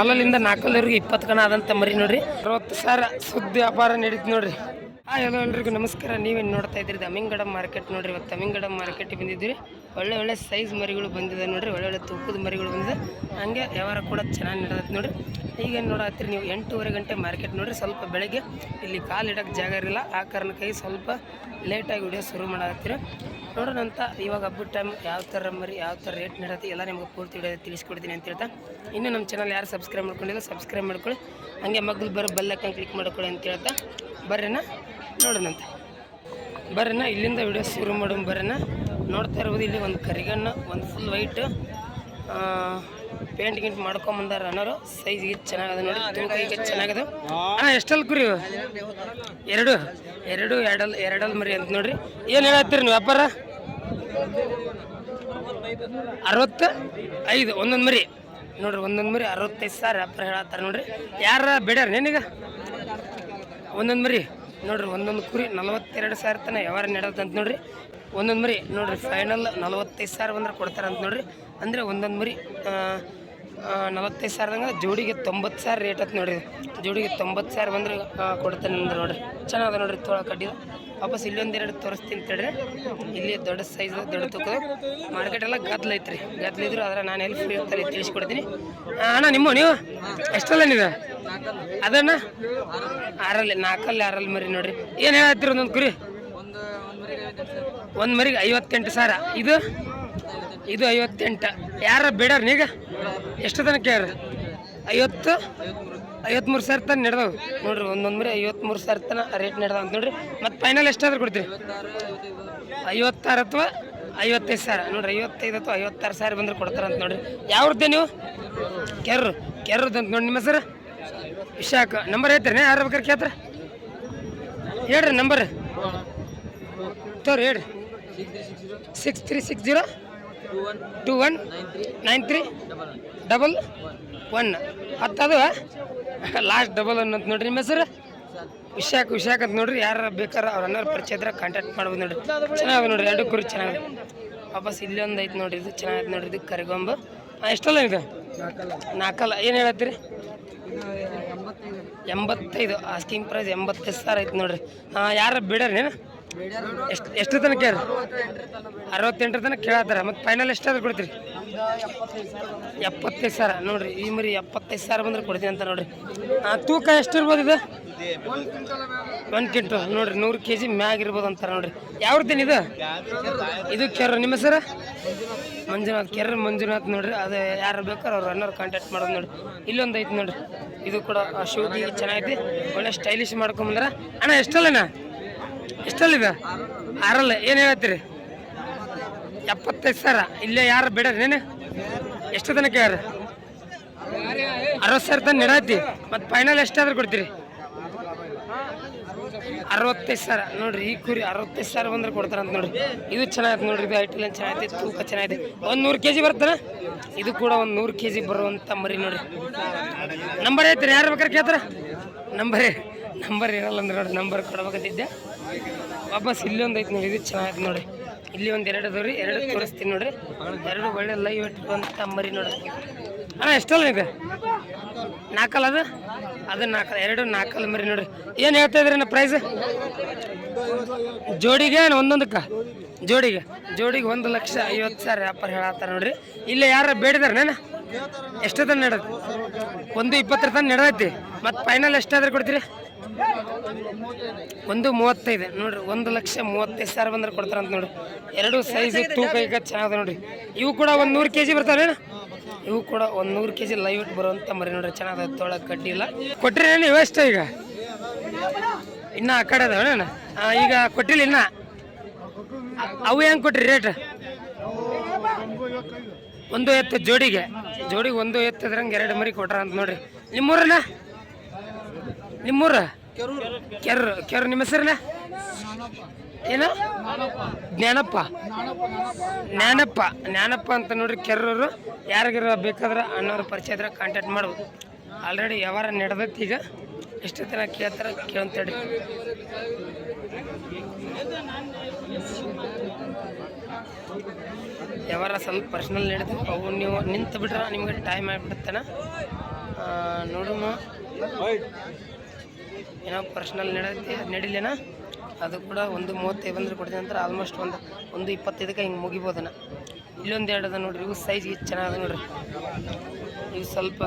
ಅಲ್ಲಿಂದ ನಾಲ್ಕಲ್ಲವರೆಗೆ 20 ಕಣ ಆದಂಥ ಮರಿ ನೋಡ್ರಿ 60,000 ಸುದ್ದಿ ವ್ಯಾಪಾರ ನಡೀತು ನೋಡ್ರಿ. ಎಲ್ಲರಿಗೂ ನಮಸ್ಕಾರ. ನೀವೇನು ನೋಡ್ತಾ ಇದ್ದೀರಿ ಅಮ್ಮಿಂಗಡ ಮಾರ್ಕೆಟ್ ನೋಡ್ರಿ. ಇವತ್ತು ಅಮ್ಮಿಂಗಡ ಮಾರ್ಕೆಟ್ಗೆ ಬಂದಿದ್ದೀರಿ. ಒಳ್ಳೆ ಸೈಜ್ ಮರಿಗಳು ಬಂದಿದೆ ನೋಡ್ರಿ. ಒಳ್ಳೆ ತೂಕದ ಮರಿಗಳು ಬಂದಿದೆ. ಹಂಗೆ ವ್ಯವಹಾರ ಕೂಡ ಚೆನ್ನಾಗಿ ನಡೆದೈತೆ ನೋಡ್ರಿ. ಈಗೇನು ನೋಡತ್ತೀರಿ ನೀವು 8:30 ಗಂಟೆ ಮಾರ್ಕೆಟ್ ನೋಡ್ರಿ. ಸ್ವಲ್ಪ ಬೆಳಗ್ಗೆ ಇಲ್ಲಿ ಕಾಲು ಇಡೋಕ್ಕೆ ಜಾಗ ಇರಲಿಲ್ಲ. ಆ ಕಾರಣಕ್ಕಾಗಿ ಸ್ವಲ್ಪ ಲೇಟಾಗಿ ವಿಡಿಯೋ ಶುರು ಮಾಡತ್ತೀರಿ. ನೋಡೋಣ ಅಂತ ಇವಾಗ ಹಬ್ಬದ ಟೈಮ್ ಯಾವ ಥರ ಮರಿ ಯಾವ ಥರ ರೇಟ್ ನಡೆಯುತ್ತೆ ಎಲ್ಲ ನಿಮ್ಗೆ ಪೂರ್ತಿ ವಿಡಿಯೋ ತಿಳಿಸ್ಕೊಡ್ತೀನಿ ಅಂತ ಹೇಳ್ತಾ, ಇನ್ನೂ ನಮ್ಮ ಚಾನಲ್ ಯಾರು ಸಬ್ಸ್ಕ್ರೈಬ್ ಮಾಡ್ಕೊಂಡಿಲ್ಲ ಸಬ್ಸ್ಕ್ರೈಬ್ ಮಾಡ್ಕೊಳ್ಳಿ. ಹಂಗೆ ಮಗ್ಳು ಬರೋ ಬೆಲ್ಲೈಕನ್ ಕ್ಲಿಕ್ ಮಾಡ್ಕೊಳ್ಳಿ ಅಂತ ಹೇಳ್ತಾ ಬರ್ರಿನ ನೋಡೋಣಂತೆ. ಬರ್ರಿನ ಇಲ್ಲಿಂದ ವಿಡಿಯೋ ಶುರು ಮಾಡೋಣ. ಬರ್ರಿನ ನೋಡ್ತಾ ಇರ್ಬೋದು ಇಲ್ಲಿ ಒಂದು ಕರಿಗಣ್ಣು, ಒಂದು ಫುಲ್ ವೈಟ್ ಪೇಂಟ್ ಗಿಂಟ್ ಮಾಡ್ಕೊಂಬಂದಾರ ಅನ್ನೋರು. ಸೈಜ್ಗೆ ಚೆನ್ನಾಗದ ನೋಡಿ, ತೂಕಕ್ಕೆ ಚೆನ್ನಾಗದ. ಎಷ್ಟಲ್ಲಿ ಕುರಿ? ಎರಡಲ್ ಮರಿ ಅಂತ ನೋಡ್ರಿ. ಏನು ಹೇಳತ್ತೀರಿ ನೀವು ವ್ಯಾಪಾರ? 65 ಒಂದೊಂದು ಮರಿ ನೋಡ್ರಿ. ಒಂದೊಂದು ಮರಿ 65,000 ವ್ಯಾಪಾರ ಹೇಳತ್ತಾರೆ ನೋಡ್ರಿ. ಯಾರ ಬೇಡ್ಯಾರ ನೇನೀಗ ಒಂದೊಂದು ಮರಿ ನೋಡ್ರಿ. ಒಂದೊಂದು ಕುರಿ 42,000 ತನಕ ವ್ಯವಹಾರ ನಡೆದಂತ ನೋಡ್ರಿ. ಒಂದೊಂದು ಮರಿ ನೋಡ್ರಿ ಫೈನಲ್ 45,000 ಬಂದ್ರೆ ಕೊಡ್ತಾರಂತ ನೋಡ್ರಿ. ಅಂದರೆ ಒಂದೊಂದು ಮರಿ 45,000 ಜೋಡಿಗೆ 90,000 ರೇಟ್ ಆಯ್ತು ನೋಡ್ರಿ. ಜೋಡಿಗೆ 90,000 ಬಂದ್ರೆ ಕೊಡ್ತಾನೆ ಅಂದ್ರೆ ನೋಡ್ರಿ. ಚೆನ್ನಾಗದ ನೋಡ್ರಿ ತೋಳ ಕಡ್ಡಿದ. ವಾಪಸ್ ಇಲ್ಲೊಂದೆರಡು ತೋರಿಸ್ತೀನಿ ತಡ್ರಿ. ಇಲ್ಲಿ ದೊಡ್ಡ ಸೈಜ್ ದೊಡ್ಡ ತೂಕದ ಮಾರ್ಕೆಟ್ ಎಲ್ಲ ಗದ್ಲ ಐತ್ರಿ. ಗದ್ಲಿದ್ರು ಆದ್ರೆ ನಾನು ಎಲ್ಲಿ ಫ್ರೀ ಇರ್ತಾರೆ ತಿಳಿಸ್ಕೊಡ್ತೀನಿ. ಅಣ್ಣ ನೀವು ಎಷ್ಟಲ್ಲ ನೀವು ಅದಣ್ಣ 4 ಮರಿ ನೋಡ್ರಿ. ಏನು ಹೇಳತ್ತೀರಿ ಒಂದೊಂದು ಕುರಿ? ಒಂದು ಮರಿಗೆ 58,000. ಇದು 58. ಯಾರ ಬೇಡಾರ ನೀಗ ಎಷ್ಟು ತನಕ ಯಾರು? 53,000 ತನಕ ನಡೆದವು ನೋಡ್ರಿ. ಒಂದೊಂದು ಮರಿ 53,000 ತನಕ ರೇಟ್ ನಡೆದವ ಅಂತ ನೋಡ್ರಿ. ಮತ್ತು ಫೈನಲ್ ಎಷ್ಟಾದ್ರೂ ಕೊಡ್ತೀರಿ? 56 ಅಥವಾ 55,000 ನೋಡ್ರಿ. 55 ಅಥವಾ 56,000 ಬಂದ್ರೆ ಕೊಡ್ತಾರಂತ ನೋಡ್ರಿ. ಯಾವ್ರದ್ದೇ ನೀವು? ಕೆರ್ರದಂತ ನೋಡಿ. ನಿಮ್ಮ ಹೆಸರು? ವಿಶಾಖ. ನಂಬರ್ ಐತ್ರಿ ಯಾರು ಬೇಕಾರೆ ಕೇಳ್ತಾರೆ ಹೇಳ್ರಿ. ನಂಬರ್ ತೋರಿ ಹೇಳ್ರಿ. 6360219311 ಅದು ಲಾಸ್ಟ್ $1 ಅಂತ ನೋಡ್ರಿ. ನಿಮ್ಮ ಹೆಸರು? ವಿಶಾಖ ಅಂತ ನೋಡ್ರಿ. ಯಾರು ಬೇಕಾರೆ ಅವ್ರ ಅನ್ನಾರು ಪರಿಚಯ ಇದ್ರೆ ಕಾಂಟ್ಯಾಕ್ಟ್ ಮಾಡ್ಬೋದು ನೋಡ್ರಿ. ಚೆನ್ನಾಗಿದೆ ನೋಡ್ರಿ. 2 ಕುರಿ ಚೆನ್ನಾಗಿದೆ. ವಾಪಸ್ ಇಲ್ಲಿ ಒಂದು ಐತೆ ನೋಡ್ರಿ. ಇದು ಚೆನ್ನಾಗಿದೆ ನೋಡ್ರಿ. ಇದು ಕರಿಗೊಂಬು. ಎಷ್ಟಲ್ಲ ಇದು? 4. ಏನು ಹೇಳತ್ತೀರಿ? 85. ಆಸ್ಕಿಂಗ್ ಪ್ರೈಸ್ 85,000 ಐತೆ ನೋಡ್ರಿ. ಯಾರು ಬೇಡಾರೇನು? ಎಷ್ಟು ತನಕ ಯಾರು? 68 ತನಕ ಕೇಳತ್ತಾರ. ಮತ್ತು ಫೈನಲ್ ಎಷ್ಟಾದ್ರೂ ಕೊಡ್ತೀರಿ? 75,000 ನೋಡ್ರಿ. ಈ ಮರಿ 75,000 ಬಂದ್ರೆ ಕೊಡ್ತೀನಿ ಅಂತ ನೋಡ್ರಿ. ತೂಕ ಎಷ್ಟು ಇರ್ಬೋದು ಇದು? 1 ಕ್ವಿಂಟಲ್ ನೋಡ್ರಿ. 100 kg ಮ್ಯಾಗ ಇರ್ಬೋದು ಅಂತಾರೆ ನೋಡ್ರಿ. ಯಾವ್ದೇನು ಇದು ಕೆರ್ರ. ನಿಮ್ಮ ಹೆಸರು? ಮಂಜುನಾಥ್. ಮಂಜುನಾಥ್ ನೋಡ್ರಿ. ಅದು ಯಾರು ಬೇಕಾದ್ರೆ ಅವ್ರು ಅನ್ನೋರು ಕಾಂಟ್ಯಾಕ್ಟ್ ಮಾಡೋದು ನೋಡ್ರಿ. ಇಲ್ಲೊಂದು ಐತೆ ನೋಡ್ರಿ. ಇದು ಕೂಡ ಶೂಗಿ ಚೆನ್ನಾಗೈತಿ. ಒಳ್ಳೆ ಸ್ಟೈಲಿಶ್ ಮಾಡ್ಕೊಂಬಂದ್ರ. ಅಣ್ಣ ಎಷ್ಟಲ್ಲಣ್ಣ? ಎಷ್ಟಲ್ಲಿದೆ? 6. ಏನು ಹೇಳ್ತೀರಿ? 75,000. ಇಲ್ಲೇ ಯಾರು ಬೇಡ್ರಿ ನೀನು? ಎಷ್ಟು ತನಕ ಯಾರು? 60,000 ತನಕ ನಡೆಯತ್ತಿ. ಮತ್ತು ಫೈನಲ್ ಎಷ್ಟಾದ್ರೂ ಕೊಡ್ತೀರಿ? 65,000 ನೋಡ್ರಿ. ಈ ಕುರಿ 65,000 ಬಂದ್ರೆ ಕೊಡ್ತಾರಂತ ನೋಡ್ರಿ. ಇದು ಚೆನ್ನಾಗೈತೆ ನೋಡ್ರಿ. ಇದು ಐಟಲ್ ಚೆನ್ನಾಗೈತೆ. ತೂಕ ಚೆನ್ನಾಗಿದೆ. ಒಂದು 100 kg ಬರ್ತಾನೆ. ಇದು ಕೂಡ ಒಂದು 100 kg ಬರುವಂಥ ಮರಿ ನೋಡ್ರಿ. ನಂಬರ್ ಐತ್ರಿ ಯಾರು ಬೇಕಾರೆ ಕೇಳ್ತಾರ? ನಂಬರ್ ಇರಲ್ಲ ಅಂದ್ರೆ ನೋಡಿ. ನಂಬರ್ ಕೊಡ್ಬೇಕಂತಿದ್ದೆ. ವಾಪಸ್ ಇಲ್ಲಿ ಒಂದು ಐತೆ ನೋಡಿ. ಇದು ಚೆನ್ನಾಗೈತೆ ನೋಡ್ರಿ. ಇಲ್ಲಿ ಒಂದು 2 ಅದಾವ್ರಿ. 2 ತೋರಿಸ್ತೀನಿ ನೋಡ್ರಿ. 2 ಒಳ್ಳೆ ಲೈವ್ ಇಟ್ಕೊಂತ ಮರಿ ನೋಡ್ರಿ. ಅಣ್ಣ ಎಷ್ಟಲ್ಲ ಈಗ? 4 ಅದು 4. 4 ಮರಿ ನೋಡ್ರಿ. ಏನು ಹೇಳ್ತಾ ಇದ್ರಿ ನಾ ಪ್ರೈಸ್? ಜೋಡಿಗೆ ಒಂದೊಂದಕ್ಕೆ? ಜೋಡಿಗೆ 1,50,000 ವ್ಯಾಪಾರ ಹೇಳತ್ತಾರ ನೋಡ್ರಿ. ಇಲ್ಲೇ ಯಾರು ಬೇಡಿದಾರ ನಾನು? ಎಷ್ಟು ತನಕ ನಡೆದು? 1:20 ತನಕ ನಡೆದೈತಿ. ಮತ್ತು ಫೈನಲ್ ಎಷ್ಟಾದ್ರೂ ಕೊಡ್ತೀರಿ? 1:35 ನೋಡ್ರಿ. 1,35,000 ಬಂದ್ರೆ ಕೊಡ್ತಾರಂತ ನೋಡ್ರಿ. 2 ಸೈಜ್ ತೂಕ ಈಗ ಚೆನ್ನಾಗಿದೆ ನೋಡ್ರಿ. ಇವು ಕೂಡ ಒಂದು 100 kg ಬರ್ತಾವೆ. ಇವು ಕೂಡ ಒಂದು 100 kg ಲೈವ್ ಇಟ್ಟು ಬರುವಂಥ ಮರಿ ನೋಡ್ರಿ. ಚೆನ್ನಾಗಿದೆ. ತೊಳಕ್ಕೆ ಕಡ್ಡಿ ಇಲ್ಲ. ಕೊಟ್ಟರೆ ನೀವು ಎಷ್ಟು ಈಗ? ಇನ್ನೂ ಆ ಕಡೆ ಅದಾವ ಈಗ ಕೊಟ್ಟಿಲ್ಲ ಇನ್ನ. ಅವು ಹೆಂಗೆ ಕೊಟ್ರಿ ರೇಟ್? 1 ಜೋಡಿಗೆ 1 ಇದ್ರಂಗೆ 2 ಮರಿ ಕೊಟ್ರ ಅಂತ ನೋಡ್ರಿ. ನಿಮ್ಮೂರಣ್ಣ? ನಿಮ್ಮೂರ? ಕೆರ್ರ. ನಿಮ್ಮ ಹೆಸರಲ್ಲ ಏನು? ಜ್ಞಾನಪ್ಪ ಅಂತ ನೋಡ್ರಿ. ಕೆರ್ರವರು ಯಾರಿಗಾರ ಬೇಕಾದ್ರೆ ಅಣ್ಣವ್ರ ಪರಿಚಯ ಇದ್ರೆ ಕಾಂಟ್ಯಾಕ್ಟ್ ಮಾಡ್ಬೋದು. ಆಲ್ರೆಡಿ ವ್ಯವಹಾರ ನಡೆದೈತಿ. ಈಗ ಎಷ್ಟು ತನಕ ಕೇಳ್ತಾರೆ ಕೇಳ್ತೇಳಿ. ವ್ಯವಹಾರ ಸ್ವಲ್ಪ ಪರ್ಸ್ನಲ್ ನಡೆದು ಅವು ನೀವು ನಿಂತು ಬಿಟ್ರೆ ನಿಮ್ಗೆ ಟೈಮ್ ಆಗಿಬಿಡುತ್ತಾನ. ನೋಡೋಣ ಏನೋ ಪರ್ಸ್ನಲ್ ನಡೀಲೇನ ಅದು ಕೂಡ 1:35 ಬಂದರೆ ಕೊಡ್ತೀನಿ ಅಂತಾರೆ. ಆಲ್ಮೋಸ್ಟ್ ಒಂದು 25ಕ್ಕೆ ಹಿಂಗೆ ಮುಗಿಬೋದನ್ನ. ಇಲ್ಲೊಂದು ಎರಡು ಅದ ನೋಡ್ರಿ, ಇವು ಸೈಜ್ಗೆ ಚೆನ್ನಾಗದ ನೋಡ್ರಿ. ಇವು ಸ್ವಲ್ಪ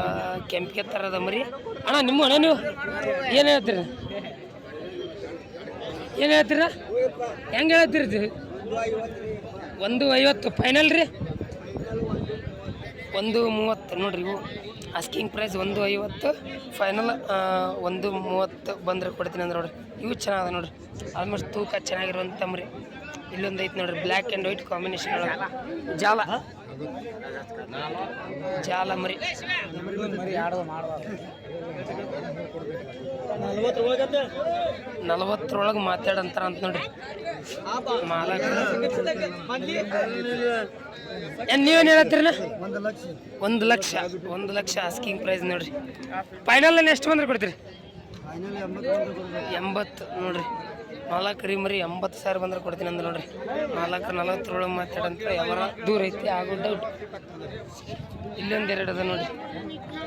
ಕೆಂಪಿಗೆ ಥರ ಅದ ಮರಿ. ಅಣ್ಣ ನೀವು ಏನು ಹೇಳ್ತೀರಿ ಹೆಂಗೆ ಹೇಳ್ತೀರಿ? 1:50 ಫೈನಲ್ ರೀ. 1:30 ನೋಡ್ರಿ. ಇವು ಆಸ್ಕಿಂಗ್ ಪ್ರೈಸ್ 1:50, ಫೈನಲ್ 1:30 ಬಂದರೆ ಕೊಡ್ತೀನಿ ಅಂದ್ರೆ ನೋಡ್ರಿ. ಇವು ಚೆನ್ನಾಗದ ನೋಡ್ರಿ, ಆಲ್ಮೋಸ್ಟ್ ತೂಕ ಚೆನ್ನಾಗಿರುವಂಥ ಮರಿ. ಇಲ್ಲೊಂದು ಐತೆ ನೋಡ್ರಿ, ಬ್ಲ್ಯಾಕ್ ಆ್ಯಂಡ್ ವೈಟ್ ಕಾಂಬಿನೇಷನ್ ಒಳಗೆ ಜಾಲ ಮರಿ. 40 ಮಾತಾಡಂತಾರ ಅಂತ ನೋಡ್ರಿ ಮಾಲಕ. ನೀವೇನು ಹೇಳತ್ತೀರಣ್ಣ? 1 ಲಕ್ಷ ಆಸ್ಕಿಂಗ್ ಪ್ರೈಸ್ ನೋಡ್ರಿ. ಫೈನಲ್ ಎಷ್ಟು ಬಂದ್ರೆ ಕೊಡ್ತೀರಿ? 80 ನೋಡ್ರಿ. ಮಾಲಕರಿ ಮರಿ 80,000 ಬಂದ್ರೆ ಕೊಡ್ತೀನಿ ಅಂದ್ರೆ ನೋಡ್ರಿ. 40 ಮಾತಾಡಂತ ಯಾವಾರ ದೂರ ಐತಿ ಆಗೋ ಡೌಟ್. ಇಲ್ಲೊಂದು ಎರಡು ಅದ ನೋಡ್ರಿ,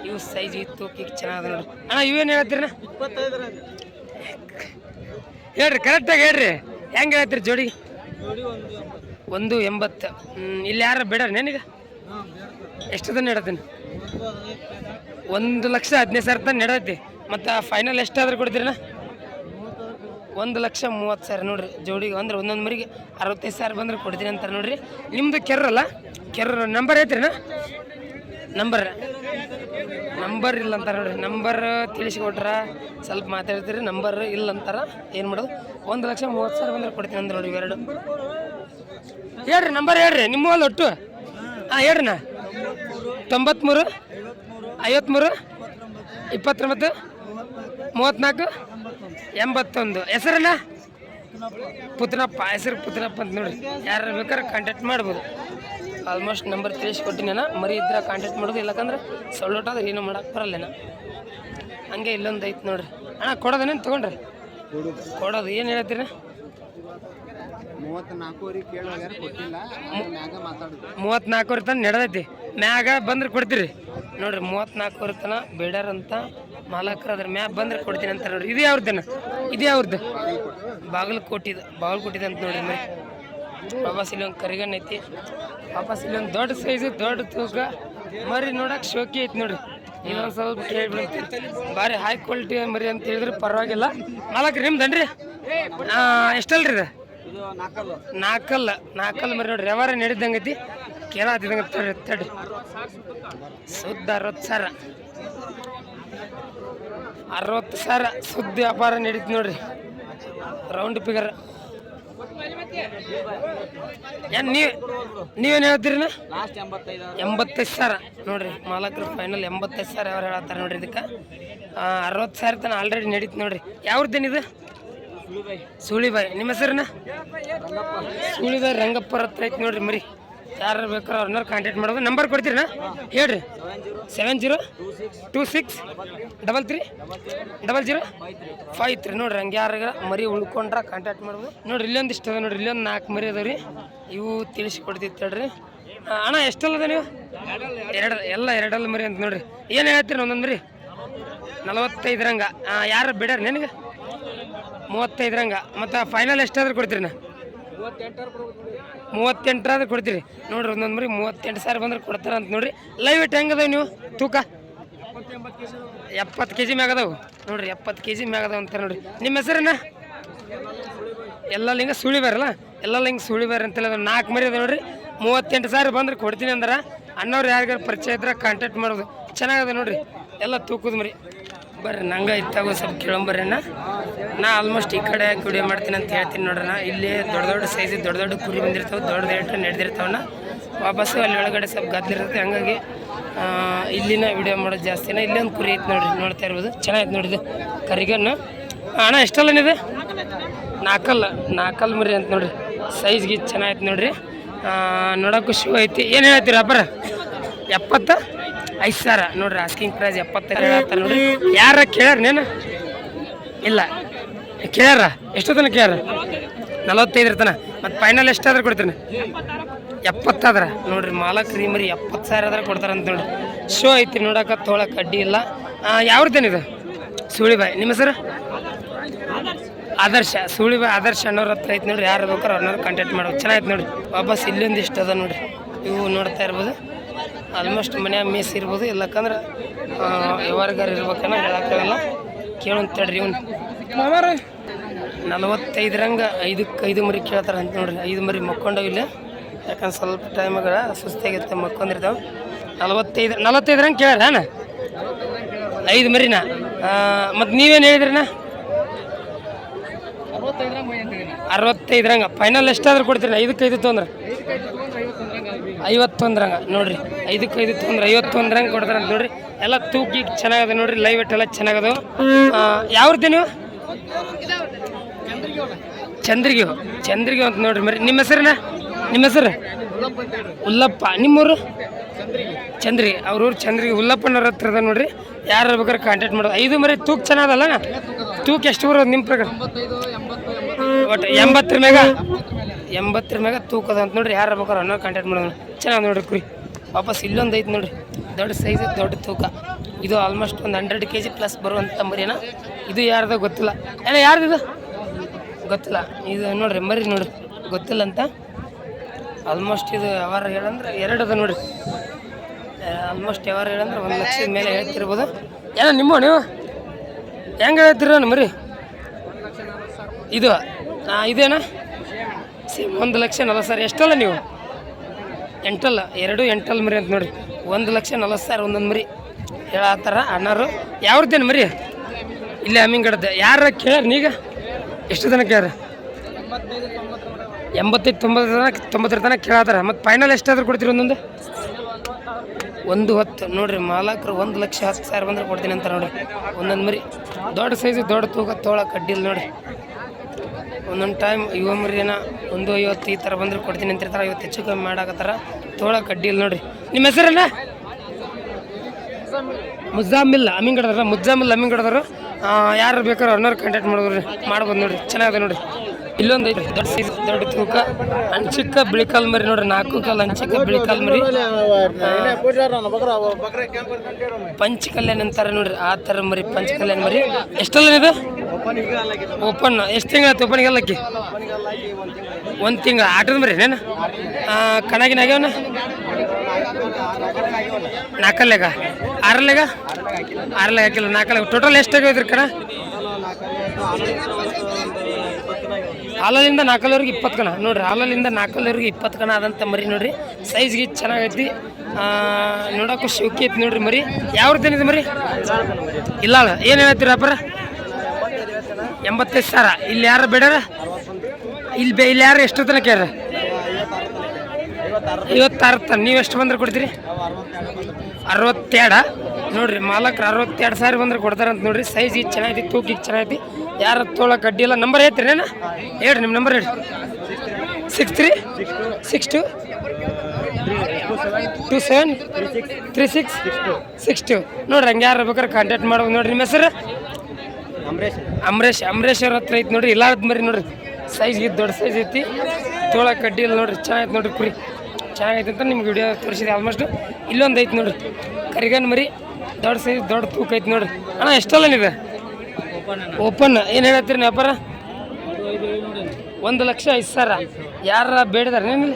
ಇವು ಸೈಜ್ ಇತ್ತು ಚೆನ್ನಾಗದ ನೋಡ್ರಿ. ಅಣ್ಣ ಇವೇನು ಹೇಳ್ತೀರಣ್ಣ? 25 ಹೇಳ್ರಿ, ಕರೆಕ್ಟಾಗಿ ಹೇಳ್ರಿ. ಹೆಂಗೆ ಹೇಳ್ತೀರಿ ಜೋಡಿ? 1:80. ಇಲ್ಲಿ ಯಾರು ಬೇಡ ನನಗೆ ಎಷ್ಟು ತನ ನೆಡತ್ತೀನಿ? 1,15,000 ತನ ನೆಡತ್ತಿ. ಮತ್ತು ಫೈನಲ್ ಎಷ್ಟಾದ್ರೂ ಕೊಡ್ತೀರಣ್ಣ? 1,30,000 ನೋಡ್ರಿ ಜೋಡಿಗೆ. ಅಂದ್ರೆ ಒಂದೊಂದು ಮರಿಗೆ 65,000 ಬಂದ್ರೆ ಕೊಡ್ತೀನಿ ಅಂತಾರೆ ನೋಡ್ರಿ. ನಿಮ್ಮದು ಕೆರ್ರಲ್ಲ, ಕೆರ್ರ ನಂಬರ್ ಐತ್ರಿಣ್ಣ? ನಂಬರ್ ಇಲ್ಲ ಅಂತಾರೆ ನೋಡ್ರಿ. ನಂಬರ್ ತಿಳಿಸ್ಕೊಟ್ರ ಸ್ವಲ್ಪ ಮಾತಾಡ್ತೀರಿ, ನಂಬರ್ ಇಲ್ಲ ಅಂತಾರೆ. ಏನು ಮಾಡೋದು? 1,30,000 ಬಂದ್ರೆ ಕೊಡ್ತೀನಿ ಅಂದ್ರೆ ನೋಡಿ. ಇವೆರಡು ಹೇಳ್ರಿ, ನಂಬರ್ ಹೇಳ್ರಿ ನಿಮ್ಮ ಅಲ್ಲಿ ಒಟ್ಟು. ಹೇಳ್ರಿ ನಾ 93 53 29 34 81. ಹೆಸರಣ್ಣ? ಪುತ್ನಪ್ಪ. ಹೆಸರು ಪುತ್ನಪ್ಪ ಅಂತ ನೋಡ್ರಿ. ಯಾರು ಬೇಕಾದ್ರೆ ಕಾಂಟ್ಯಾಕ್ಟ್ ಮಾಡ್ಬೋದು. ಆಲ್ಮೋಸ್ಟ್ ನಂಬರ್ ತಿಳಿಸ್ಕೊಟ್ಟಿನ. ಮರಿ ಇದ್ರೆ ಕಾಂಟ್ಯಾಕ್ಟ್ ಮಾಡೋದು, ಇಲ್ಲಕಂದ್ರೆ ಸೊಳ್ಳೋಟಾದ್ರೆ ಏನೂ ಮಾಡೋಕೆ ಬರಲ್ಲೇನ. ಹಂಗೆ ಇಲ್ಲೊಂದು ಐತೆ ನೋಡ್ರಿ. ಅಣ್ಣ ಕೊಡೋದೇನೇನು ತೊಗೊಂಡ್ರಿ? ಕೊಡೋದು ಏನು ಹೇಳ್ತೀರಿ? 34 ತನಕ ನಡೆದೈತಿ. ಮ್ಯಾಗ ಬಂದ್ರೆ ಕೊಡ್ತೀರಿ ನೋಡ್ರಿ. 34 ತನಕ ಬೇಡಾರ ಅಂತ ಮಾಲಕರು ಅದ್ರ ಮ್ಯಾಗ ಬಂದ್ರೆ ಕೊಡ್ತೀನಿ ಅಂತ ನೋಡ್ರಿ. ಇದು ಯಾವ್ದನ? ಇದು ಯಾವ್ದು? ಬಾಗಲಕೋಟೆ ಅಂತ ನೋಡ್ರಿ. ಮರಿ ವಾಪಸ್ ಇಲ್ಲೊಂದು ಕರಿಗಣ್ಣ ಐತಿ. ವಾಪಸ್ ಇಲ್ಲೊಂದು ದೊಡ್ಡ ಸೈಜು, ದೊಡ್ಡ ತೂಕ ಮರಿ ನೋಡಕ್ಕೆ ಶೋಕಿ ಐತಿ ನೋಡ್ರಿ. ಇನ್ನೊಂದು ಸ್ವಲ್ಪ ಕೇಳಿಬಿಡ್ತಿ, ಭಾರಿ ಹೈ ಕ್ವಾಲಿಟಿ ಮರಿ ಅಂತ ಹೇಳಿದ್ರೆ ಪರವಾಗಿಲ್ಲ. ಮಾಲಕ್ರಿ ನಿಮ್ದನ್ರಿ? ಎಷ್ಟಲ್ರಿ ಇದು? 4 ಮರಿ ನೋಡ್ರಿ. ವ್ಯವಹಾರ ನಡೀದಂಗೆ ಐತಿ, ಕೇಳತ್ತಿದಂಗೆ ತಡ್ರಿ. ಸುದ್ದ 60,000 ಸುದ್ದಿ ವ್ಯಾಪಾರ ನಡೀತಿ ನೋಡ್ರಿ. Round figure. ಏನು ನೀವೇನು ಹೇಳ್ತೀರಿನ? 85,000 ನೋಡ್ರಿ. ಮಾಲಕರು ಫೈನಲ್ 85,000 ಯಾರು ಹೇಳತ್ತಾರೆ ನೋಡ್ರಿ. ಇದಕ್ಕೆ 60,000 ತನಕ ಆಲ್ರೆಡಿ ನಡೀತಿ ನೋಡ್ರಿ. ಯಾವ್ದೇನಿದು? ಸುಳಿಬಾಯಿ. ನಿಮ್ಮ ಹೆಸರನ್ನ? ಸುಳಿಬಾಯಿ ರಂಗಪ್ಪ ಹತ್ರ ಐತಿ ನೋಡ್ರಿ ಮರಿ. ಯಾರು ಬೇಕಾದ್ರೆ ಅವ್ರನ್ನ ಕಾಂಟ್ಯಾಕ್ಟ್ ಮಾಡೋದು. ನಂಬರ್ ಕೊಡ್ತೀರಣ್ಣ? ಹೇಳ್ರಿ. 7026330053 ನೋಡ್ರಿ. ಹಂಗೆ ಯಾರಾಗ ಮರಿ ಉಳ್ಕೊಂಡ್ರೆ ಕಾಂಟ್ಯಾಕ್ಟ್ ಮಾಡ್ಬೋದು ನೋಡ್ರಿ. ಇಲ್ಲೊಂದು ಇಷ್ಟ ಅದ ನೋಡ್ರಿ. ಇಲ್ಲೊಂದು 4 ಮರಿ ಅದಾವ ರೀ. ಇವು ತಿಳಿಸ್ಕೊಡ್ತಿತ್ತು ಹೇಳ್ರಿ. ಅಣ್ಣ ಎಷ್ಟಲ್ಲ ಅದ ನೀವು? ಎರಡಲ್ಲ ಮರಿ ಅಂತ ನೋಡ್ರಿ. ಏನು ಹೇಳ್ತೀರಿ ಒಂದೊಂದು ಮರಿ? 45 ರಂಗ. ಯಾರು ಬಿಡ್ಯಾರ ನನಗೆ? 35 ರಂಗ. ಮತ್ತು ಫೈನಲ್ ಎಷ್ಟಾದ್ರೂ ಕೊಡ್ತೀರಿ ನಾ? 38 ಕೊಡ್ತೀರಿ ನೋಡ್ರಿ. ಒಂದೊಂದು ಮರಿ 38,000 ಬಂದ್ರೆ ಕೊಡ್ತಾರ ಅಂತ ನೋಡ್ರಿ. ಲೈವ್ ವೇಟ್ ಹೆಂಗದಾವ ನೀವು? ತೂಕ 70 kg ಮ್ಯಾಗ ಅದಾವು ನೋಡ್ರಿ. 70 kg ಮ್ಯಾಗ ಅದಾವ ಅಂತಾರೆ ನೋಡ್ರಿ. ನಿಮ್ಮ ಹೆಸರನ್ನ? ಎಲ್ಲ ಲಿಂಗ ಸುಳಿಬಾರಲ್ಲ, ಎಲ್ಲ ಲಿಂಗ ಸುಳಿಬಾರ ಅಂತೆಲ್ಲ 4 ಮರಿ ಅದ ನೋಡ್ರಿ. 38,000 ಬಂದ್ರೆ ಕೊಡ್ತೀನಿ ಅಂದ್ರೆ ಅಣ್ಣವ್ರು ಯಾರಿಗಾರು ಪರಿಚಯ ಇದ್ರೆ ಕಾಂಟ್ಯಾಕ್ಟ್ ಮಾಡೋದು. ಚೆನ್ನಾಗದ ನೋಡ್ರಿ, ಎಲ್ಲ ತೂಕದ ಮರಿ. ಬರ್ರಿ ನಂಗೆ ಇತ್ತಾಗೋ ಸ್ವಲ್ಪ ಕೇಳಂಬರ್ರಿ. ನಾ ಆಲ್ಮೋಸ್ಟ್ ಈ ಕಡೆ ವಿಡಿಯೋ ಮಾಡ್ತೀನಿ ಅಂತ ಹೇಳ್ತೀನಿ ನೋಡ್ರಿ. ಇಲ್ಲಿ ದೊಡ್ಡ ಸೈಜ್ ದೊಡ್ಡ ಕುರಿ ಬಂದಿರ್ತಾವೆ, ದೊಡ್ಡ ರೇಟ್ ನಡೆದಿರ್ತಾವನ್ನ. ವಾಪಸ್ಸು ಅಲ್ಲಿ ಒಳಗಡೆ ಸ್ವಲ್ಪ ಗದ್ದಲಿರುತ್ತೆ. ಹಂಗಾಗಿ ಇಲ್ಲಿನ ವಿಡಿಯೋ ಮಾಡೋದು ಜಾಸ್ತಿನ. ಇಲ್ಲೊಂದು ಕುರಿ ಐತೆ ನೋಡ್ರಿ, ನೋಡ್ತಾ ಇರ್ಬೋದು. ಚೆನ್ನಾಗಿತ್ತು ನೋಡಿದ್ದು ಕರಿಗನ್ನು. ಅಣ್ಣ ಎಷ್ಟಲ್ಲ ಇದೆ? 4 ಮರಿ ಅಂತ ನೋಡ್ರಿ. ಸೈಜ್ಗೆ ಚೆನ್ನಾಗಿತ್ತು ನೋಡ್ರಿ. ನೋಡೋಕ್ಕೂ ಶೂ ಐತಿ. ಏನು ಹೇಳ್ತೀರಿ ಅಪ್ಪರ? 75,000 ನೋಡ್ರಿ. ಆಸ್ಕಿಂಗ್ ಪ್ರೈಸ್ 75 ಹೇಳ್ತಾರೆ ನೋಡ್ರಿ. ಯಾರ ಕೇಳ್ಯಾರ ನೇನು? ಇಲ್ಲ ಕೇಳ್ಯಾರ. ಎಷ್ಟು ತನಕ ಕೇಳ್ಯಾರ? 45 ತನಕ. ಮತ್ತು ಫೈನಲ್ ಎಷ್ಟಾದ್ರೂ ಕೊಡ್ತೀನಿ? 70 ನೋಡ್ರಿ. ಮಾಲಕ್ರಿ ಮರಿ 70,000 ಕೊಡ್ತಾರಂತ ನೋಡ್ರಿ. ಶೋ ಐತಿ ನೋಡಕ್ಕೆ, ತೊಳಕ್ಕೆ ಅಡ್ಡಿ ಇಲ್ಲ. ಯಾವ್ದೇನಿದು ಸುಳಿಬಾಯಿ. ನಿಮ್ಮ ಹೆಸರು? ಆದರ್ಶ. ಸುಳಿಬಾಯಿ ಆದರ್ಶ ಅನ್ನೋರ ಹತ್ರ ಐತೆ ನೋಡ್ರಿ. ಯಾರು ಬೇಕಾರೆ ಅವ್ರನ್ನ ಕಾಂಟ್ಯಾಕ್ಟ್ ಮಾಡೋದು. ಚೆನ್ನಾಗಿತ್ತು ನೋಡಿರಿ. ವಾಪಸ್ ಇಲ್ಲೊಂದು ಇಷ್ಟು ಅದ ನೋಡಿರಿ. ಇವು ನೋಡ್ತಾ ಇರ್ಬೋದು. ಆಲ್ಮೋಸ್ಟ್ ಮನ್ಯಾಗ ಮೇಸ್ ಇರ್ಬೋದು. ಇಲ್ಲಕ್ಕಂದ್ರೆ ವ್ಯವಹಾರಗಾರ ಇರ್ಬೇಕನ್ನ ಹೇಳಕ್ಕಾಗಲ್ಲ. ಕೇಳಂತೇಳ್ರಿ. ಇವ್ನು 45ರಂಗೆ 5 ಮರಿ ಕೇಳ್ತಾರೆ ಅಂತ ನೋಡ್ರಿ. 5 ಮರಿ ಮಕ್ಕೊಂಡೋಗಿಲ್ಲ. ಯಾಕಂದ್ರೆ ಸ್ವಲ್ಪ ಟೈಮ್ಗಳ ಸುಸ್ತಾಗಿರುತ್ತೆ, ಮಕ್ಕೊಂದಿರ್ತಾವೆ. 45ರಂಗೆ ಕೇಳ್ಯಾರ 5 ಮರಿನಾ? ಮತ್ತು ನೀವೇನು ಹೇಳಿದ್ರಿನ? 65ರಂಗೆ. ಫೈನಲ್ ಎಷ್ಟಾದ್ರೂ ಕೊಡ್ತೀರಿ? 5 ತೊಂದ್ರೆ 51ರಂಗೆ ನೋಡ್ರಿ. 5 ತೊಂದ್ರೆ 51ರಂಗೆ ಕೊಡ್ತಾರೆ ಅಂತ ನೋಡ್ರಿ. ಎಲ್ಲ ತೂಕಿ ಚೆನ್ನಾಗದ ನೋಡ್ರಿ. ಲೈವ್ ವೇಟ್ ಎಲ್ಲ ಚೆನ್ನಾಗದ. ಯಾವ್ದು ನೀವು? ಚಂದ್ರಿಗೆ ಅಂತ ನೋಡ್ರಿ ಮರಿ. ನಿಮ್ಮ ಹೆಸರನ್ನ? ನಿಮ್ಮ ಹೆಸರು? ಉಲ್ಲಪ್ಪ. ನಿಮ್ಮೂರು? ಚಂದ್ರಿಗೆ. ಅವ್ರೂರು ಚಂದ್ರಿಗೆ. ಉಲ್ಲಪ್ಪನವ್ರ ಹತ್ರ ಅದ ನೋಡ್ರಿ. ಯಾರು ಬೇಕಾದ್ರೆ ಕಾಂಟ್ಯಾಕ್ಟ್ ಮಾಡೋದು. 5 ಮರಿ ತೂಕ ಚೆನ್ನಾಗದಲ್ಲ? ತೂಕ ಎಷ್ಟು ಬರೋದು ನಿಮ್ಮ ಪ್ರಕಾರ? ಒಟ್ಟು 80 ಮ್ಯಾಗ ತೂಕದ ಅಂತ ನೋಡ್ರಿ. ಯಾರು ಬೇಕಾದ್ರೆ ಅನ್ನೋ ಕಾಂಟ್ಯಾಕ್ಟ್ ಮಾಡೋದು. ಚೆನ್ನಾಗಿ ನೋಡ್ರಿ ಕುರಿ. ವಾಪಸ್ ಇಲ್ಲೊಂದು ಐತೆ ನೋಡ್ರಿ. ದೊಡ್ಡ ಸೈಜ್, ದೊಡ್ಡ ತೂಕ. ಇದು ಆಲ್ಮೋಸ್ಟ್ ಒಂದು 100 kg ಪ್ಲಸ್ ಬರುವಂಥ ಮರಿನ. ಇದು ಯಾರ್ದು ಗೊತ್ತಿಲ್ಲ. ಯಾರ್ದಿದು ಗೊತ್ತಿಲ್ಲ. ಇದು ನೋಡ್ರಿ ಮರಿ ನೋಡ್ರಿ, ಗೊತ್ತಿಲ್ಲ ಅಂತ. ಆಲ್ಮೋಸ್ಟ್ ಇದು ವ್ಯವಹಾರ ಹೇಳಂದ್ರೆ 2 ಅದ ನೋಡ್ರಿ. ಆಲ್ಮೋಸ್ಟ್ ವ್ಯವಹಾರ ಹೇಳಂದ್ರೆ 1 ಲಕ್ಷದ ಮೇಲೆ ಹೇಳ್ತಿರ್ಬೋದು. ನಿಮ್ಮ ನೀವು ಹೆಂಗೆ ಹೇಳ್ತಿರ ಮರಿ? ಇದು ಇದೇನಾ? 1,40,000. ಎಷ್ಟಲ್ಲ ನೀವು? 8 2 8 ಮರಿ ಅಂತ ನೋಡ್ರಿ. 1,40,000 ಒಂದೊಂದು ಮರಿ ಹೇಳತ್ತಾರ ಅಣ್ಣಾರು. ಯಾವ್ದೇನು ಮರಿ? ಇಲ್ಲೇ ಅಮ್ಮಿಂಗಡದ. ಯಾರ ಕೇಳ್ಯಾರ ನೀಗ? ಎಷ್ಟು ತನಕ ಕೇಳ್ಯಾರ? 85-90 ತನಕ ಕೇಳತ್ತಾರ. ಮತ್ತು ಫೈನಲ್ ಎಷ್ಟಾದ್ರೂ ಕೊಡ್ತೀರಿ? ಒಂದೊಂದು 10 ನೋಡ್ರಿ. ಮಾಲಕರು 1,10,000 ಬಂದ್ರೆ ಕೊಡ್ತೀನಿ ಅಂತ ನೋಡ್ರಿ. ಒಂದೊಂದು ಮರಿ ದೊಡ್ಡ ಸೈಜು, ದೊಡ್ಡ ತೂಕ, ತೋಳ ಕಡ್ಡಿಲ್ಲ ನೋಡ್ರಿ. ಒಂದೊಂದು ಟೈಮ್ ಯುವ ಮರಿನ 150 ಈ ಥರ ಬಂದ್ರೆ ಕೊಡ್ತೀನಿ ಅಂತಿರ್ತಾರೆ. 50 ಹೆಚ್ಚು ಕಮ್ಮಿ ಮಾಡಾಕತ್ತಾರ. ತೋಳ ಕಡ್ಡಿಲ್ಲ ನೋಡ್ರಿ. ನಿಮ್ಮ ಹೆಸರನ್ನ? ಮುಜಾಮಿಲ್ ಅಮ್ಮಿಂಗಡದ್ರ. ಅಮ್ಮಿಂಗಡದ್ರು. ಯಾರು ಬೇಕಾದ್ರೆ ಅವ್ರನ್ನ ಕಾಂಟ್ಯಾಕ್ಟ್ ಮಾಡ್ಬೋದು ನೋಡ್ರಿ. ಚೆನ್ನಾಗಿದೆ ನೋಡ್ರಿ. ಇಲ್ಲೊಂದು ಐತಿ ದೊಡ್ಡ ಸೈಜ್, ದೊಡ್ಡ ತೂಕ, ಅಂಚಿಕ್ಕ ಬಿಳಿಕಾಲ್ ಮರಿ ನೋಡ್ರಿ. 4 ಕಾಲು ಅಂಚಿಕ್ಕ ಬಿಳಿಕಾಲ್ ಮರಿ. ಪಂಚಕಲ್ಯಾಣ ಅಂತಾರೆ ನೋಡ್ರಿ. ಆ ಥರ ಮರಿ ಪಂಚಕಲ್ಯಾಣ ಮರಿ. ಎಷ್ಟಲ್ಲ ಇದು? ಓಪನ್. ಎಷ್ಟು ತಿಂಗಳು ಓಪನಿಗೆಲ್ಲಕ್ಕಿ? 1 ತಿಂಗಳು. ಆಟದ ಮರಿ ನೇನು? ಕಣಗಿನ ಆಗ್ಯಾವನ? 4 6 ಹಾಕಿಲ್ಲ. 4 ಟೋಟಲ್ ಎಷ್ಟಾಗ್ಯದ್ರಿ ಕಣ? ಹಾಲಲ್ಲಿಂದ 4 20 ಕಣ ನೋಡ್ರಿ. ಹಾಲಲ್ಲಿಂದ 4 20 ಕಣ ಆದಂಥ ಮರಿ ನೋಡ್ರಿ. ಸೈಜ್ಗೆ ಚೆನ್ನಾಗೈತಿ. ನೋಡೋಕ್ಕೂ ಶೌಕಿ ಐತಿ ನೋಡ್ರಿ ಮರಿ. ಯಾವ್ದೇನಿದೆ ಮರಿ? ಇಲ್ಲ ಏನು ಹೇಳ್ತೀರ ಅಪ್ಪರ? 85,000. ಇಲ್ಲಿ ಯಾರು ಬೇಡಾರ? ಇಲ್ಲಿ ಯಾರು ಎಷ್ಟು ತನಕ ಯಾರ? 56 ತನ. ನೀವು ಎಷ್ಟು ಬಂದ್ರೆ ಕೊಡ್ತೀರಿ? 62 ನೋಡ್ರಿ. ಮಾಲಕ್ರು 62,000 ಬಂದ್ರೆ ಕೊಡ್ತಾರಂತ ನೋಡ್ರಿ. ಸೈಜ್ ಈಗ ಚೆನ್ನಾಗೈತಿ, ತೂಕಿಗೆ ಚೆನ್ನಾಗೈತಿ. ಯಾರು ತೊಗೊಳಕ್ಕೆ ಅಡ್ಡಿ ಇಲ್ಲ. ನಂಬರ್ ಹೇಳ್ತೀರಿ ನೇನ? ಹೇಳ್ರಿ ನಿಮ್ಮ ನಂಬರ್ ಹೇಳಿ. 6362733662 ನೋಡ್ರಿ. ಹಂಗೆ ಯಾರು ಬೇಕಾದ್ರೆ ಕಾಂಟ್ಯಾಕ್ಟ್ ಮಾಡ್ಬೋದು ನೋಡ್ರಿ. ನಿಮ್ಮ ಹೆಸರು? ಅಂಬರೀಶ್ ಅವ್ರ ಹತ್ರ ಐತಿ ನೋಡ್ರಿ. ಇಲ್ಲಾರ್ದ ಮರಿ ನೋಡ್ರಿ. ಸೈಜ್ ದೊಡ್ಡ ಸೈಜ್ ಐತಿ. ತೊಗೊಳಕ್ಕೆ ಅಡ್ಡಿ ಇಲ್ಲ ನೋಡ್ರಿ. ಚೆನ್ನಾಗೈತೆ ನೋಡ್ರಿ ಕುರಿ. ಚೆನ್ನಾಗೈತೆ ಅಂತ ನಿಮ್ಗೆ ವಿಡಿಯೋ ತೋರಿಸಿದೆ ಆಲ್ಮೋಸ್ಟ್. ಇಲ್ಲೊಂದು ಐತಿ ನೋಡ್ರಿ ಕರಿಗನ್ ಮರಿ. ದೊಡ್ಡ ಸೈಜ್, ದೊಡ್ಡ ತೂಕ ಐತಿ ನೋಡ್ರಿ. ಅಣ್ಣ ಎಷ್ಟಲ್ಲ ಇದೆ? ಓಪನ್. ಏನು ಹೇಳತ್ತೀರಿ ನೀವು ವ್ಯಾಪಾರ? 1,05,000. ಯಾರ ಬೇಡಿದಾರೆ ನೀನು?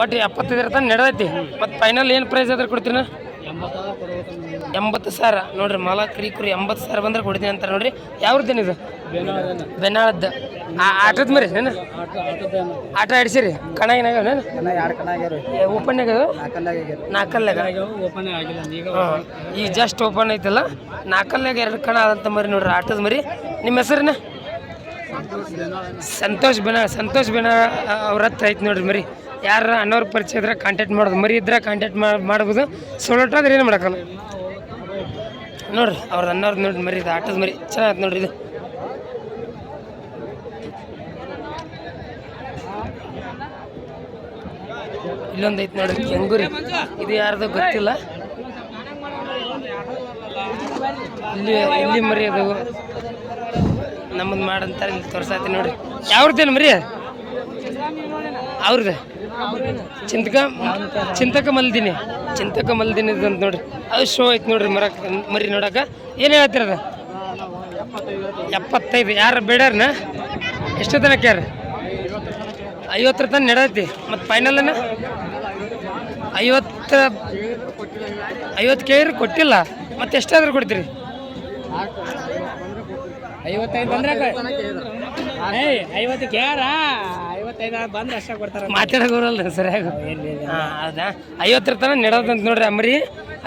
ಒಟ್ಟು 75 ತನಕ ನಡೆದೈತಿ. ಮತ್ತು ಫೈನಲ್ ಏನು ಪ್ರೈಸ್ ಆದ್ರೆ ಕೊಡ್ತೀನಿ? 80,000 ನೋಡ್ರಿ. ಮಾಲಕರಿ ಕುರಿ 80,000 ಬಂದ್ರೆ ಕೊಡ್ತೀನಿ ಅಂತ ನೋಡ್ರಿ. ಯಾವ್ದೇನಿದು? ಬೆನಾಳದ್ದು. ಆಟದ ಮರಿ ನೇನು? ಆಟ ಆಡಿಸಿರಿ? ಕಣ ಏನಾಗ್ಯಾವ ನೇನು? ಓಪನ್ ಆಗ್ಯಾವ? 4 ಹಾಂ. ಈಗ ಜಸ್ಟ್ ಓಪನ್ ಐತಲ್ಲ. 4 2 ಕಣ ಆದಂಥ ಮರಿ ನೋಡ್ರಿ. ಆಟದ ಮರಿ. ನಿಮ್ಮ ಹೆಸರನ್ನ? ಸಂತೋಷ್ ಬೇನ ಅವ್ರ ಹತ್ರ ಐತಿ ನೋಡ್ರಿ ಮರಿ. ಯಾರ ಅನ್ನೋರು ಪರಿಚಯ ಇದ್ರೆ ಕಾಂಟ್ಯಾಕ್ಟ್ ಮಾಡೋದು. ಮರಿ ಇದ್ರೆ ಕಾಂಟ್ಯಾಕ್ಟ್ ಮಾಡ್ಬೋದು. ಸೊಲೋಟಾದ್ರೆ ಏನು ಮಾಡೋಕ್ಕಲ್ಲ ನೋಡ್ರಿ. ಅವ್ರದ್ದು ಅನ್ನೋರ್ದು ನೋಡ್ರಿ ಮರಿ. ಇದು ಆಟದ ಮರಿ ಚೆನ್ನಾಗೈತೆ ನೋಡ್ರಿ. ಇದು ಇಲ್ಲೊಂದು ಐತಿ ನೋಡ್ರಿ ಕೆಂಗುರಿ. ಇದು ಯಾರ್ದು ಗೊತ್ತಿಲ್ಲ. ಇಲ್ಲಿ ಮರಿ ಅದು ನಮ್ಮದು ಮಾಡಂತಾರೆ. ಇಲ್ಲಿ ತೋರ್ಸಾತಿ ನೋಡ್ರಿ. ಯಾವ್ರದ್ದೇನು ಮರಿ? ಅವ್ರದ್ದು ಚಿಂತಕ ಮಲ್ದಿನಿ. ಚಿಂತಕ ಮಲ್ದಿನದ ಅಂತ ನೋಡ್ರಿ, ಅದು ಶೋ ಐತೆ ನೋಡ್ರಿ ಮರಿ ನೋಡಕ್ಕೆ. ಏನು ಹೇಳ್ತಿರದ 75. ಯಾರು ಬೇಡಾರನ ಎಷ್ಟು ತನಕ ಯಾರು 50 ತನಕ ನಡೆದೈತಿ. ಮತ್ತು ಫೈನಲನ್ನ 50 ಕೇಳಿ ಕೊಟ್ಟಿಲ್ಲ. ಮತ್ತು ಎಷ್ಟಾದ್ರೂ ಕೊಡ್ತೀರಿ? 55 ಬಂದ್ರೆ 50 ಕೇಳ 55 ಬಂದ್ರೆ ಅಷ್ಟೇ ಕೊಡ್ತಾರೆ. ಮಾತಾಡೋಕೆ ಬರಲ್ಲ ಸರಿಯಾಗಿ. ಹಾಂ ಹೌದಾ, 50 ತನಕ ನಡೆದಂತ ನೋಡ್ರಿ ಅಮ್ಮರಿ.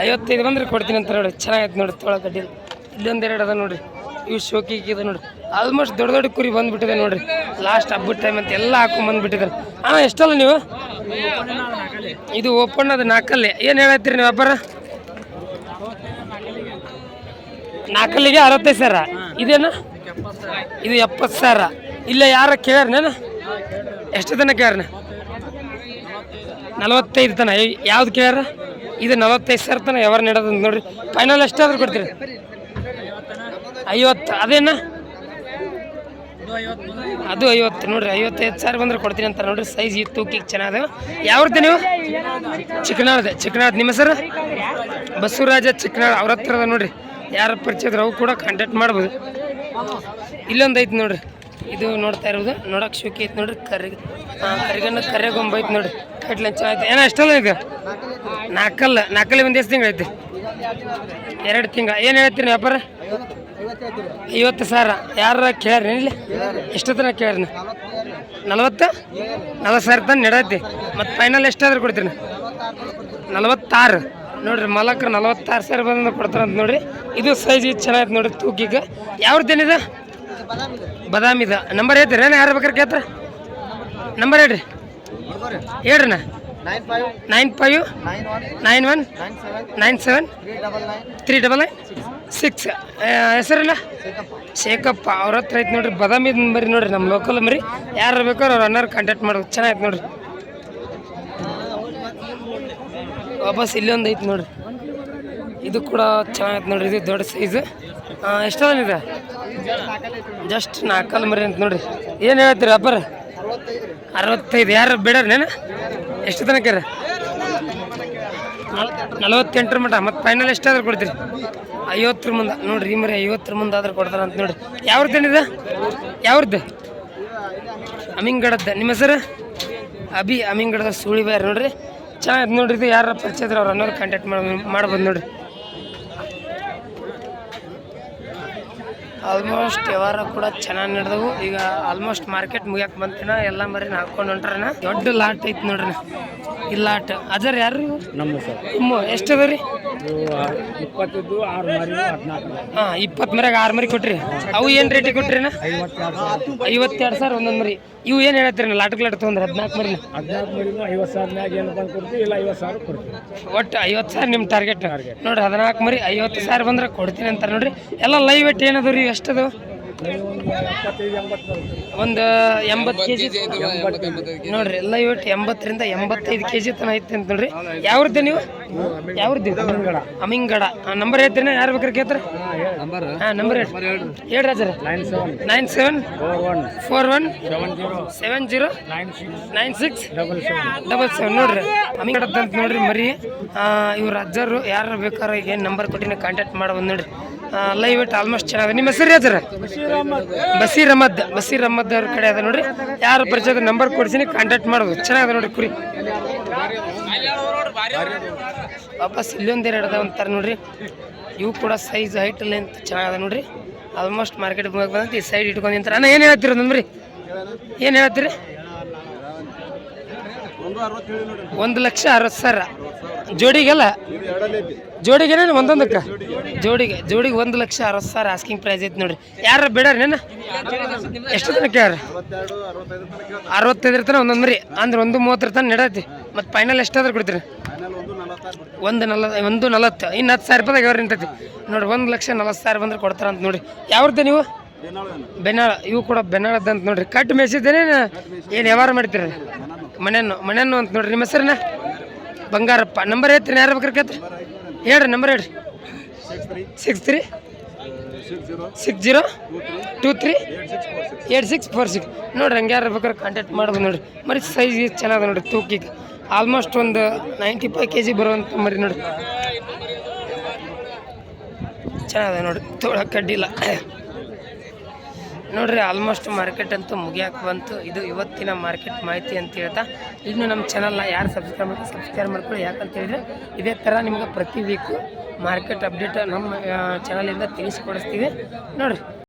55 ಬಂದ್ರೆ ಕೊಡ್ತೀನಿ ಅಂತ ನೋಡಿ. ಚೆನ್ನಾಗೈತೆ ನೋಡಿ ತೊಳ ಕಡ್ಡಿಲಿ. ಇಲ್ಲೊಂದೆರಡು ಅದ ನೋಡ್ರಿ, ಇವು ಶೋಕಿಗಿದೆ ನೋಡ್ರಿ. ಆಲ್ಮೋಸ್ಟ್ ದೊಡ್ಡ ದೊಡ್ಡ ಕುರಿ ಬಂದುಬಿಟ್ಟಿದೆ ನೋಡ್ರಿ. ಲಾಸ್ಟ್ ಹಬ್ಬದ ಟೈಮ್ ಅಂತ ಎಲ್ಲ ಹಾಕೊಂಡು ಬಂದುಬಿಟ್ಟಿದ್ದಾರೆ. ಹಾಂ ಎಷ್ಟಲ್ಲ ನೀವು? ಇದು ಓಪನ್ ಅದು 4 ಏನು ಹೇಳತ್ತೀರಿ ನೀವು ವ್ಯಾಪಾರ? 4 65,000. ಇದೇನು ಇದು 70,000. ಇಲ್ಲ ಯಾರ ಕೇಳ್ಯಾರನೇನು? ಎಷ್ಟು ತನಕ ಕೇಳ್ಯಾರ? 45 ತನಕ. ಯಾವ್ದು ಕೇಳ್ಯಾರ? ಇದು 45,000 ತನಕ ಯಾವಾಗ ನಡೆದಂತ ನೋಡ್ರಿ. ಫೈನಲ್ ಎಷ್ಟಾದ್ರೂ ಕೊಡ್ತೀರಿ? 50. ಅದೇನ ಅದು 50 ನೋಡ್ರಿ. 55,000 ಬಂದ್ರೆ ಕೊಡ್ತೀನಿ ಅಂತ ನೋಡ್ರಿ. ಸೈಜ್ ಈ ತೂಕಿಗೆ ಚೆನ್ನಾಗದ. ಯಾವ್ದು ನೀವು? ಚಿಕ್ಕನಾಳದ. ನಿಮ್ಮ ಹೆಸರು? ಬಸವರಾಜ ಚಿಕ್ಕನಾಳ. ಅವ್ರ ಹತ್ರ ಅದ ನೋಡ್ರಿ. ಯಾರ ಪರಿಚಯ ಅವು ಕೂಡ ಕಾಂಟ್ಯಾಕ್ಟ್ ಮಾಡ್ಬೋದು. ಇಲ್ಲೊಂದು ಐತಿ ನೋಡ್ರಿ, ಇದು ನೋಡ್ತಾ ಇರೋದು. ನೋಡಕ್ಕೆ ಶೋಕಿ ಐತಿ ನೋಡ್ರಿ. ಕರಿಗಣ್ಣ ಕರೆಗೊಂಬ ಐತಿ ನೋಡ್ರಿ. ಕಟ್ಲೆ ಚೆನ್ನಾಗೈತೆ. ಏನೋ ಎಷ್ಟಲ್ಲ ಈಗ? 4 ಒಂದು ಎಷ್ಟು ತಿಂಗಳು ಐತಿ? 2 ತಿಂಗಳು. ಏನು ಹೇಳ್ತೀನಿ ವ್ಯಾಪಾರ? 50,000. ಯಾರ ಕೇಳ್ರಿ ಇಲ್ಲಿ? ಎಷ್ಟು ತನಕ ಕೇಳ್ರಿ? 40,000 ತನಕ ನಡೆದೈತಿ. ಮತ್ತು ಫೈನಲ್ ಎಷ್ಟಾದ್ರೂ ಕೊಡ್ತೀನಿ? 46 ನೋಡ್ರಿ. ಮಾಲಕರು 46,000 ಬಂದು ಕೊಡ್ತಾರಂತ ನೋಡ್ರಿ. ಇದು ಸೈಜ್ ಚೆನ್ನಾಗೈತೆ ನೋಡ್ರಿ ತೂಕಿಗೆ. ಯಾವ್ದೇನಿದೆ? ಬದಾಮಿದ. ನಂಬರ್ ಹೇಳ್ತೀರಿ ಏನು? ಯಾರು ಬೇಕಾದ್ರೆ ಕೇಳ್ತಾರೆ? ನಂಬರ್ ಹೇಳ್ರಿ ಹೇಳ್ರಿ. 95 91 97 399 ಹೆಸರಿಲ್ಲ? ಶೇಖಪ್ಪ. ಅವ್ರ ಹತ್ರ ಐತೆ ನೋಡ್ರಿ. ಬದಾಮಿ ಮರಿ ನೋಡ್ರಿ, ನಮ್ಮ ಲೋಕಲ್ ಮರಿ. ಯಾರು ಬೇಕಾದ್ರೆ ಅವ್ರು ಅನ್ನಾರು ಕಾಂಟ್ಯಾಕ್ಟ್ ಮಾಡೋದು. ಚೆನ್ನಾಗೈತೆ ನೋಡ್ರಿ. ವಾಪಸ್ ಇಲ್ಲೊಂದು ಐತೆ ನೋಡ್ರಿ, ಇದು ಕೂಡ ಚೆನ್ನಾಗೈತೆ ನೋಡ್ರಿ. ಇದು ದೊಡ್ಡ ಸೈಜು. ಎಷ್ಟೊಂದಿದೆ? ಜಸ್ಟ್ 4 ಮರಿ ಅಂತ ನೋಡ್ರಿ. ಏನು ಹೇಳ್ತೀರಿ ವ್ಯಾಪಾರ? 65. ಯಾರು ಬೇಡಾರೇನು? ಎಷ್ಟು ತನಕ? 48 ಮಟ. ಮತ್ತು ಫೈನಲ್ ಎಷ್ಟಾದ್ರೂ ಕೊಡ್ತೀರಿ? 50 ಮುಂದೆ ನೋಡ್ರಿ. ಈ ಮರಿ 50 ಮುಂದೆ ಆದ್ರೆ ಕೊಡ್ತಾರೆ ಅಂತ ನೋಡ್ರಿ. ಯಾವ್ದು? ಯಾವ್ದು? ಅಮಿಂಗಡದ. ನಿಮ್ಮ ಹೆಸರು? ಅಮಿಂಗಡದ ಸುಳಿ ಬೇರೆ ನೋಡ್ರಿ. ಚೆನ್ನಾಗಿ ನೋಡ್ರಿ. ಇದು ಯಾರ ಪರಿಚಯ ಇದ್ರೆ ಅವ್ರು ಅನ್ನೋರು ಕಾಂಟ್ಯಾಕ್ಟ್ ಮಾಡ್ಬೋದು ನೋಡ್ರಿ. ಆಲ್ಮೋಸ್ಟ್ ವ್ಯವಹಾರ ಕೂಡ ಚೆನ್ನಾಗಿ ನಡೆದವು. ಈಗ ಆಲ್ಮೋಸ್ಟ್ ಮಾರ್ಕೆಟ್ ಮುಗಿಯಕ್ಕೆ ಬಂತಿನ ಎಲ್ಲ ಮರಿನ ಹಾಕೊಂಡು ಹೊಂಟ್ರನ. ದೊಡ್ಡ ಲಾಟ್ ಐತಿ ನೋಡ್ರಿ. ಈ ಲಾಟ್ ಅಜರ್ ಯಾರು? ನಮ್ಮ ಸರ್. ಎಷ್ಟು ಅದ ರೀ? 20 6 ಮರಿ 14. ಹಾಂ 20 ಮರಿಯಾಗ 6 ಮರಿ ಕೊಟ್ರಿ. ಅವು ಏನು ರೇಟಿಗೆ ಕೊಟ್ರಿ? 52,000 ಒಂದೊಂದು ಮರಿ. ಇವು ಏನು ಹೇಳ್ತೀರಿ? ಲಾಟ್ ತೊಗೊಂಡ್ರೆ 14 ಮರಿ. 14 ಮರಿನೂ 50,000 ಮ್ಯಾಗ ಏನು ಬಂದು ಕೊಡ್ತೀವಿ, ಇಲ್ಲ 50,000 ಕೊಡ್ತೀವಿ. ಒಟ್ಟು 50,000 ನಿಮ್ಮ ಟಾರ್ಗೆಟ್ ನೋಡ್ರಿ. 14 ಮರಿ 50,000 ಬಂದ್ರೆ ಕೊಡ್ತೀನಿ ಅಂತಾರೆ ನೋಡ್ರಿ. ಎಲ್ಲ ಲೈವ್ ವೇಟ್ ಏನದು ರೀ? ಎಷ್ಟದು? ಒಂದು 80 kg ನೋಡ್ರಿ. ಎಲ್ಲ ವೇಟ್ 80ರಿಂದ 85 kg ತನಕ ಐತೆ ಅಂತ ನೋಡ್ರಿ. ಯಾವ್ದು ನೀವು? ಯಾವ್ದು? ಅಮಿಂಗಡ. ನಂಬರ್ ಹೇಳ್ತೀನಿ, ಯಾರು ಬೇಕಾದ್ರೆ ಕೇಳ್ತಾರೆ? ಹಾಂ ನಂಬರ್ ಹೇಳ್ರಿ ರಾಜರ. 97 41 70 96 77 ನೋಡ್ರಿ. ಅಮಿಂಗಡ ಅಂತ ನೋಡ್ರಿ ಮರಿ. ಇವ್ರು ಅಜ್ಜರು. ಯಾರು ಬೇಕಾದ್ರೆ ಈಗ ಏನು ನಂಬರ್ ಕೊಟ್ಟಿನ ಕಾಂಟ್ಯಾಕ್ಟ್ ಮಾಡ್ಬೋದು ನೋಡ್ರಿ. ಲೈವ್ ವೇಟ್ ಆಲ್ಮೋಸ್ಟ್ ಚೆನ್ನಾಗಿದೆ. ನಿಮ್ಮ ಹೆಸರು ರಾಜರ? ಬಸೀರ್ ಅಹಮದ್ ಅವ್ರ ಕಡೆ ಅದ ನೋಡ್ರಿ. ಯಾರು ಪರಿಚಯದ ನಂಬರ್ ಕೊಡ್ತೀನಿ, ಕಾಂಟ್ಯಾಕ್ಟ್ ಮಾಡೋದು. ಚೆನ್ನಾಗಿದೆ ನೋಡ್ರಿ ಕುರಿ. ವಾಪಸ್ ಇಲ್ಲೊಂದೆರಡು ಅದ ಅಂತಾರೆ ನೋಡ್ರಿ. ಇವು ಕೂಡ ಸೈಜ್ ಹೈಟ್ ಲೆಂತ್ ಚೆನ್ನಾಗದ ನೋಡ್ರಿ. ಆಲ್ಮೋಸ್ಟ್ ಮಾರ್ಕೆಟ್ ಬಂದಂತ ಈ ಸೈಡ್ ಇಟ್ಕೊಂಡು ನಿಂತಾರೆ. ಅಣ್ಣ ಏನು ಹೇಳ್ತೀರ ನಂಬ್ರಿ? ಏನು ಹೇಳ್ತೀರಿ? 1,60,000 ಜೋಡಿಗೆಲ್ಲ? ಜೋಡಿಗೆನ ಒಂದೊಂದಕ್ಕೆ? ಜೋಡಿಗೆ 1,60,000 ಆಸ್ಕಿಂಗ್ ಪ್ರೈಸ್ ಐತಿ ನೋಡ್ರಿ. ಯಾರ ಬೇಡಾರಿ ನಾನು? ಎಷ್ಟು ತನಕ ಯಾರು? 65 ತನಕ ಒಂದೊಂದು ಮರಿ ಅಂದ್ರೆ 1,30 ತನಕ ನಡೆಯತಿ. ಮತ್ತು ಫೈನಲ್ ಎಷ್ಟಾದ್ರೂ ಕೊಡ್ತೀರಿ? 1,40. ಇನ್ನು 10,000 ರೂಪಾಯಿದಾಗ ಅವ್ರು ನಿಂತೈತಿ ನೋಡ್ರಿ. 1,40,000 ಬಂದ್ರೆ ಕೊಡ್ತಾರಂತ ನೋಡ್ರಿ. ಯಾವ್ದು ನೀವು? ಬೆನಾಳ. ಇವು ಕೂಡ ಬೆನಾಳದಂತ ನೋಡ್ರಿ. ಕಟ್ ಮೇಸಿದ್ದೇನೆ ಏನು ವ್ಯವಹಾರ ಮಾಡ್ತೀರಿ? ಮನೆಯನ್ನು ಅಂತ ನೋಡ್ರಿ. ನಿಮ್ಮ ಹೆಸರನ್ನ? ಬಂಗಾರಪ್ಪ. ನಂಬರ್ ಹೇಳ್ತೀನಿ, ಯಾರು ಬೇಕಾದ್ರೆ ಕೇಳ್ತೀರಿ? ಹೇಳ್ರಿ ನಂಬರ್ ಹೇಳ್ರಿ. 63 60 23 8646 ನೋಡ್ರಿ. ಹಂಗೆ ಯಾರು ಬೇಕಾದ್ರೆ ಕಾಂಟ್ಯಾಕ್ಟ್ ಮಾಡ್ಬೋದು ನೋಡ್ರಿ. ಮರಿ ಸೈಜ್ ಚೆನ್ನಾಗಿದೆ ನೋಡ್ರಿ ತೂಕಿಗೆ. ಆಲ್ಮೋಸ್ಟ್ ಒಂದು 95 kg ಬರುವಂಥ ಮರಿ ನೋಡಿ. ಚೆನ್ನಾಗಿದೆ ನೋಡಿ, ತೊಳಕ್ಕೆ ಕಡ್ಡಿಲ್ಲ ನೋಡ್ರಿ. ಆಲ್ಮೋಸ್ಟ್ ಮಾರ್ಕೆಟ್ ಅಂತೂ ಮುಗಿಯಾಕೆ ಬಂತು. ಇದು ಇವತ್ತಿನ ಮಾರ್ಕೆಟ್ ಮಾಹಿತಿ ಅಂತ ಹೇಳ್ತಾ, ಇನ್ನು ನಮ್ಮ ಚಾನಲ್ನ ಯಾರು ಸಬ್ಸ್ಕ್ರೈಬ್ ಮಾಡ್ಕೊಳ್ಳಿ. ಯಾಕಂತ ಹೇಳಿದ್ರೆ ಇದೇ ಥರ ನಿಮ್ಗೆ ಪ್ರತಿ ವೀಕು ಮಾರ್ಕೆಟ್ ಅಪ್ಡೇಟ್ ನಮ್ಮ ಚಾನಲಿಂದ ತಿಳಿಸ್ಕೊಡಿಸ್ತೀವಿ ನೋಡಿರಿ.